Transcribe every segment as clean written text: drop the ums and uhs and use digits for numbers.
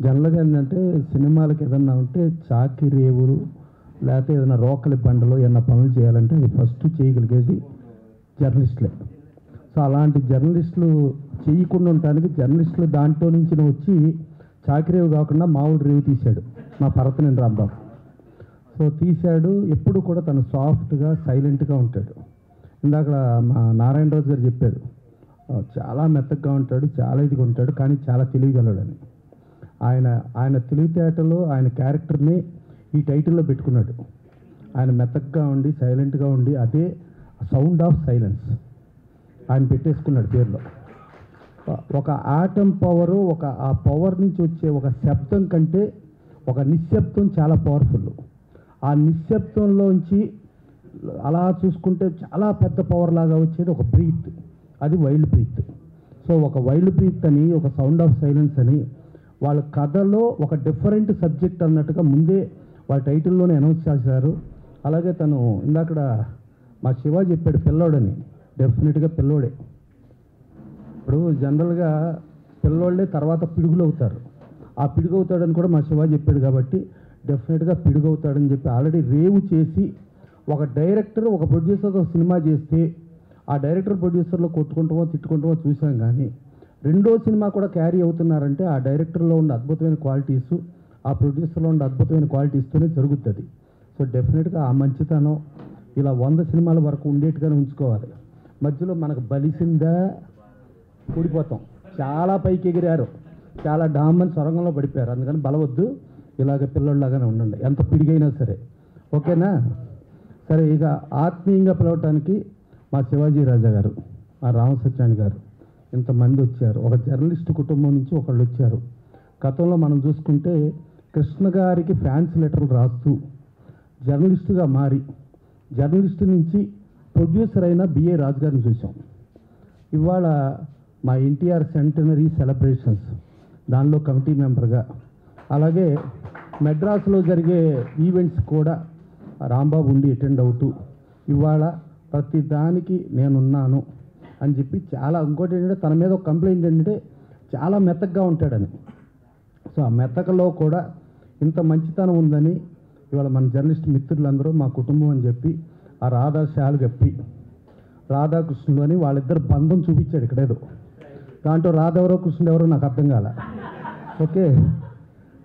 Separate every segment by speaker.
Speaker 1: జనరల్గా ఏంటంటే సినిమాలకు ఏదన్నా ఉంటే చాకిరేవులు లేకపోతే ఏదైనా రోకలి బండలో ఏదైనా పనులు చేయాలంటే అది ఫస్ట్ చేయగలిగేది జర్నలిస్టులే. సో అలాంటి జర్నలిస్టులు చేయకుండా ఉండటానికి జర్నలిస్టులు దాంట్లో నుంచి వచ్చి చాకిరేవు కాకుండా మామూలు రేవు తీశాడు మా పర్వతనేని రాంబాబు. సో తీశాడు. ఎప్పుడు కూడా తను సాఫ్ట్గా సైలెంట్గా ఉంటాడు. ఇందాక మా నారాయణరాజు గారు చెప్పాడు, చాలా మెత్తగా ఉంటాడు, చాలా ఇదిగా ఉంటాడు, కానీ చాలా తెలివిగలడని. ఆయన తెలివితేటలో ఆయన క్యారెక్టర్ని ఈ టైటిల్లో పెట్టుకున్నాడు. ఆయన మెత్తగా ఉండి సైలెంట్గా ఉండి అదే సౌండ్ ఆఫ్ సైలెన్స్ ఆయన పెట్టేసుకున్నాడు పేరులో. ఒక ఆటం పవరు, ఆ పవర్ నుంచి వచ్చే ఒక శబ్దం కంటే ఒక నిశ్శబ్దం చాలా పవర్ఫుల్. ఆ నిశ్శబ్దంలోంచి అలా చూసుకుంటే చాలా పెద్ద పవర్ లాగా వచ్చేది ఒక బ్రీత్, అది వైల్డ్ బ్రీత్. సో ఒక వైల్డ్ బ్రీత్ అని, ఒక సౌండ్ ఆఫ్ సైలెన్స్ అని వాళ్ళ కథలో ఒక డిఫరెంట్ సబ్జెక్ట్ అన్నట్టుగా ముందే వాళ్ళ టైటిల్లోనే అనౌన్స్ చేశారు. అలాగే తను ఇందాక మా శివ చెప్పాడు పిల్లోడని, డెఫినెట్గా పిల్లోడే. ఇప్పుడు జనరల్గా పిల్లోళ్ళే తర్వాత పిడుగులు అవుతారు. ఆ పిడుగు అవుతాడని కూడా మా శివ చెప్పాడు కాబట్టి డెఫినెట్గా పిడుగు అవుతాడని చెప్పి ఆల్రెడీ రేవు చేసి ఒక డైరెక్టర్ ఒక ప్రొడ్యూసర్తో సినిమా చేస్తే ఆ డైరెక్టర్ ప్రొడ్యూసర్లో కొట్టుకుంటామో తిట్టుకుంటామో చూసాం, కానీ రెండో సినిమా కూడా క్యారీ అవుతున్నారంటే ఆ డైరెక్టర్లో ఉన్న అద్భుతమైన క్వాలిటీసు, ఆ ప్రొడ్యూసర్లో ఉన్న అద్భుతమైన క్వాలిటీస్తోనే జరుగుతుంది. సో డెఫినెట్గా ఆ మంచితనం ఇలా 100 సినిమాల వరకు ఉండేట్టుగానే ఉంచుకోవాలి. మధ్యలో మనకు బలిసిందా కూడిపోతాం. చాలా పైకి ఎగిరారు, చాలా డామ్మని సొరంగంలో పడిపోయారు. అందుకని బలవద్దు, ఇలాగ పిల్లల్లాగానే ఉండండి ఎంత పిడిగైనా సరే. ఓకేనా? సరే, ఇక ఆత్మీయంగా పిలవటానికి మా శివాజీ రాజా గారు, మా రామసత్యాన్ని గారు ఇంతమంది వచ్చారు. ఒక జర్నలిస్ట్ కుటుంబం నుంచి ఒకళ్ళు వచ్చారు. గతంలో మనం చూసుకుంటే కృష్ణ గారికి ఫ్యాన్స్ లెటర్లు రాస్తూ జర్నలిస్టుగా మారి జర్నలిస్టు నుంచి ప్రొడ్యూసర్ అయిన బిఏ రాజు గారిని చూసాం. ఇవాళ మా ఎన్టీఆర్ సెంటనరీ సెలబ్రేషన్స్ దానిలో కమిటీ మెంబర్గా, అలాగే మెడ్రాస్లో జరిగే ఈవెంట్స్ కూడా రాంబాబు ఉండి అటెండ్ అవుతూ ఇవాళ ప్రతి దానికి నేనున్నాను అని చెప్పి చాలా. ఇంకోటి ఏంటంటే తన మీద ఒక కంప్లైంట్ ఏంటంటే చాలా మెత్తగా ఉంటాడని. సో ఆ మెత్తకలో కూడా ఇంత మంచితనం ఉందని ఇవాళ మన జర్నలిస్ట్ మిత్రులందరూ మా కుటుంబం అని చెప్పి ఆ రాధా శాలు గప్పి రాధాకృష్ణులు అని వాళ్ళిద్దరు బంధం చూపించాడు ఇక్కడేదో. దాంట్లో రాధెవరో కృష్ణుడు ఎవరో నాకు అర్థం కాల. ఓకే,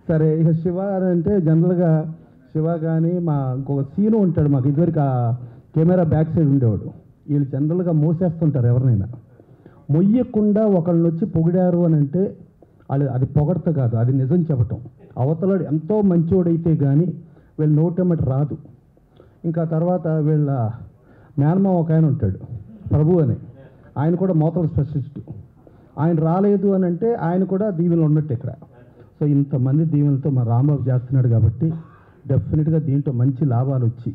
Speaker 1: సరే. ఇక శివ అంటే జనరల్గా శివ కానీ మా ఇంకొక సీను ఉంటాడు మాకు ఇదివరకు ఆ కెమెరా బ్యాక్ సైడ్ ఉండేవాడు. వీళ్ళు జనరల్గా మోసేస్తుంటారు ఎవరినైనా. మొయ్యకుండా ఒకళ్ళని వచ్చి పొగిడారు అని అంటే అది పొగడత కాదు, అది నిజం చెప్పటం. అవతలాడు ఎంతో మంచోడైతే కానీ వీళ్ళు నోటెమ్మట రాదు. ఇంకా తర్వాత వీళ్ళ మేనమామ ఒక ఆయన ఉంటాడు ప్రభు అని, ఆయన కూడా మోతల స్పెషలిస్టు. ఆయన రాలేదు అని అంటే ఆయన కూడా దీవెనలు ఉన్నట్టు ఇక్కడ. సో ఇంతమంది దీవెనలతో మా రాంబాబు చేస్తున్నాడు కాబట్టి డెఫినెట్గా దీంట్లో మంచి లాభాలు వచ్చి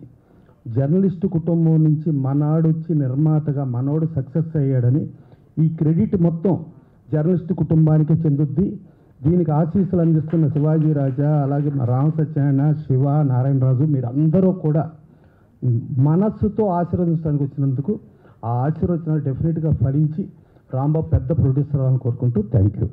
Speaker 1: జర్నలిస్టు కుటుంబం నుంచి మనవాడు వచ్చి నిర్మాతగా మనోడు సక్సెస్ అయ్యాడని ఈ క్రెడిట్ మొత్తం జర్నలిస్టు కుటుంబానికే చెందుద్ది. దీనికి ఆశీస్సులు అందిస్తున్న శివాజీ రాజా, అలాగే మా రామసత్యనారాయణ, శివ, నారాయణరాజు మీరందరూ కూడా మనస్సుతో ఆశీర్వదించడానికి వచ్చినందుకు ఆ ఆశీర్వచనాలు డెఫినెట్గా ఫలించి రాంబాబు పెద్ద ప్రొడ్యూసర్ అని కోరుకుంటూ థ్యాంక్ యూ.